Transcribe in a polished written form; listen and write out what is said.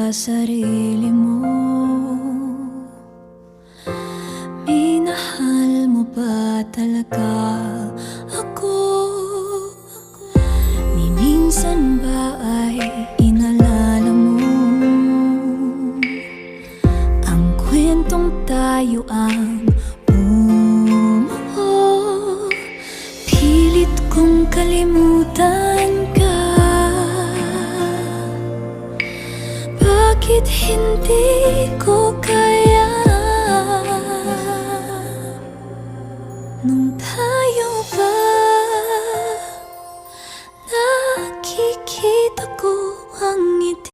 sa sarili mo? Minahal mo ba talaga ako? Ni minsan ba ay inalala mo ang kwentong tayo ang bumuo? Pilit kong kalimutan ka. Bakit hindi ko kaya?